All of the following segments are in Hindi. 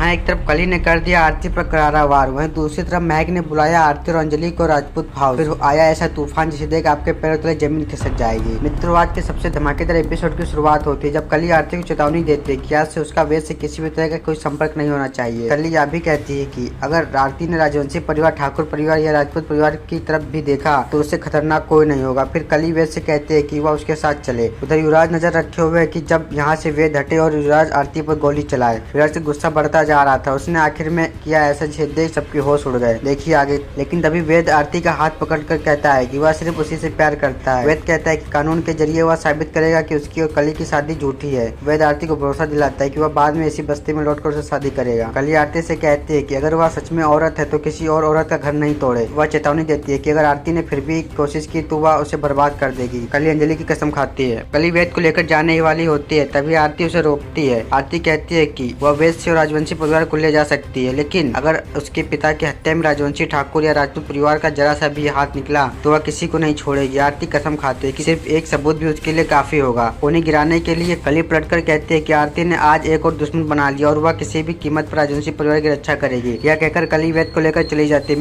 जहां एक तरफ कली ने कर दिया आरती पर करारा वार, वहीं दूसरी तरफ महक ने बुलाया आरती और अंजलि को राजपूत भाव। फिर आया ऐसा तूफान जिसे देख आपके पैरों तले जमीन खिसक जाएगी। मित्रों, आज के सबसे धमाकेदार एपिसोड की शुरुआत होती है जब कली आरती को चेतावनी देती है कि आज से उसका वेद से किसी भी तरह का कोई संपर्क नहीं होना चाहिए। कली यह भी कहती है कि अगर आरती ने राजवंशी परिवार, ठाकुर परिवार या राजपूत परिवार की तरफ भी देखा तो उससे खतरनाक कोई नहीं होगा। फिर कली वेद से कहते हैं कि वह उसके साथ चले। उधर युवराज नजर रखे हुए है कि जब यहाँ से वेद हटे और युवराज आरती पर गोली चलाए। युवराज से गुस्सा बढ़ता जा रहा था। उसने आखिर में किया ऐसा जिसे देख सबके होश उड़ गए। देखिए आगे। लेकिन तभी वेद आरती का हाथ पकड़कर कहता है कि वह सिर्फ उसी से प्यार करता है। वेद कहता है कि कानून के जरिए वह साबित करेगा कि उसकी और कली की शादी झूठी है। वेद आरती को भरोसा दिलाता है कि वह बाद में इसी बस्ती में लौटकर उससे शादी करेगा। कली आरती से कहती है कि अगर वह सच में औरत है तो किसी और औरत का घर नहीं तोड़े। वह चेतावनी देती है कि अगर आरती ने फिर भी कोशिश की तो वह उसे बर्बाद कर देगी। कली अंजलि की कसम खाती है। कली वेद को लेकर जाने ही वाली होती है, तभी आरती उसे रोकती है। आरती कहती है कि वह वेद से और राजवंशी परिवार को ले जा सकती है, लेकिन अगर उसके पिता की हत्या में राजवंशी ठाकुर या राजपूत परिवार का जरा सा भी हाथ निकला तो वह किसी को नहीं छोड़ेगी। आरती कसम खाती है कि सिर्फ एक सबूत भी उसके लिए काफी होगा उन्हें गिराने के लिए। कली पलटकर कहती है कि आरती ने आज एक और दुश्मन बना लिया और वह किसी भी कीमत पर राजवंशी परिवार की रक्षा करेगी। यह कहकर कली वेद को लेकर चली जाती है।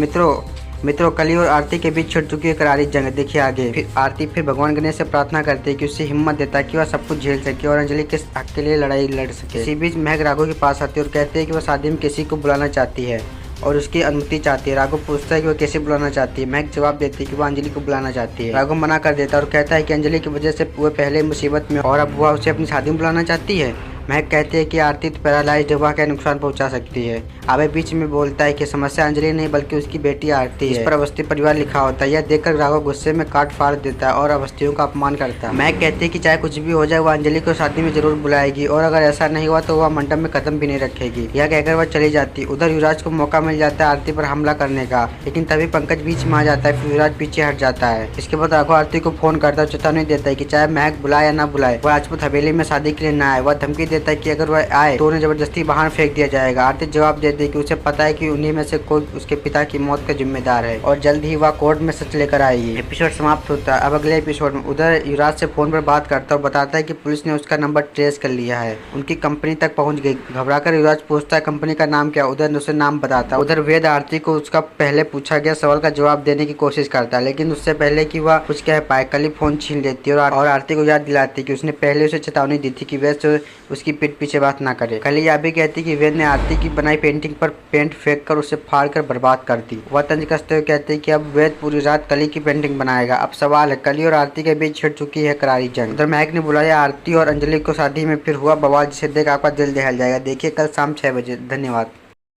मित्रों, कली और आरती के बीच छिड़ चुकी है करारी जंग। देखिए आगे। फिर आरती भगवान गणेश से प्रार्थना करती है कि उससे हिम्मत देता है कि वह सब कुछ झेल सके और अंजलि के हक के लिए लड़ाई लड़ सके। इसी बीच महक राघव के पास आती है और कहती है कि वह शादी में किसी को बुलाना चाहती है और उसकी अनुमति चाहती है। राघव पूछता है कि वह कैसे बुलाना चाहती है। महक जवाब देती है कि वह अंजलि को बुलाना चाहती है। राघव मना कर देता है और कहता है कि अंजलि की वजह से वह पहले मुसीबत में और अब वह उसे अपनी शादी में बुलाना चाहती है। महक कहती है कि आरती तो पैरालाइज्ड है, वह क्या नुकसान पहुंचा सकती है। आबे बीच में बोलता है कि समस्या अंजलि नहीं बल्कि उसकी बेटी आरती है। इस पर अवस्थी परिवार लिखा होता है। यह देखकर राघव गुस्से में काट फाड़ देता है और अवस्थियों का अपमान करता है। महक कहती है कि चाहे कुछ भी हो जाए वह अंजलि को शादी में जरूर बुलाएगी और अगर ऐसा नहीं हुआ तो वह मंडप में कदम भी नहीं रखेगी। यह कहकर वह चली जाती है। उधर युवराज को मौका मिल जाता है आरती पर हमला करने का, लेकिन तभी पंकज बीच में आ जाता है। फिर युवराज पीछे हट जाता है। इसके बाद राघव आरती को फोन करता है, चेतावनी देता है कि चाहे महक बुलाए या न बुलाए वह राजपूत हवेली में शादी के लिए न आए। वह धमकी देता है कि अगर वह आए तो उन्हें जबरदस्ती बाहर फेंक दिया जाएगा। आरती जवाब देती है कि उसे पता है कि उन्हीं में से कोई उसके पिता की मौत का जिम्मेदार है और जल्द ही वह कोर्ट में सच लेकर आएगी। एपिसोड समाप्त होता है। अब अगले एपिसोड में उधर युवराज से फोन पर बात करता है और बताता है कि पुलिस ने उसका नंबर ट्रेस कर लिया है, उनकी कंपनी तक पहुंच गई। घबराकर युवराज पूछता है कंपनी का नाम क्या। उधर उसे नाम बताता है। उधर वेद आरती को उसका पहले पूछा गया सवाल का जवाब देने की कोशिश करता है, लेकिन उससे पहले कि वह कुछ कह पाए कली फोन छीन लेती है और आरती को याद दिलाती है कि उसने पहले उसे चेतावनी दी थी कि वेद से उसकी पीठ पीछे बात ना करे। कली यह भी कहती कि वेद ने आरती की बनाई पेंटिंग पर पेंट फेंक कर उसे फाड़ कर बर्बाद कर दी। वह तंज कसते हुए कहते हैं कि अब वेद पूरी रात कली की पेंटिंग बनाएगा। अब सवाल है, कली और आरती के बीच छिड़ चुकी है करारी जंग। उधर महक ने बुलाया आरती और अंजलि को शादी में। फिर हुआ बवाल जिसे देख आपका दिल दहल जाएगा। देखिए कल शाम 6 बजे। धन्यवाद।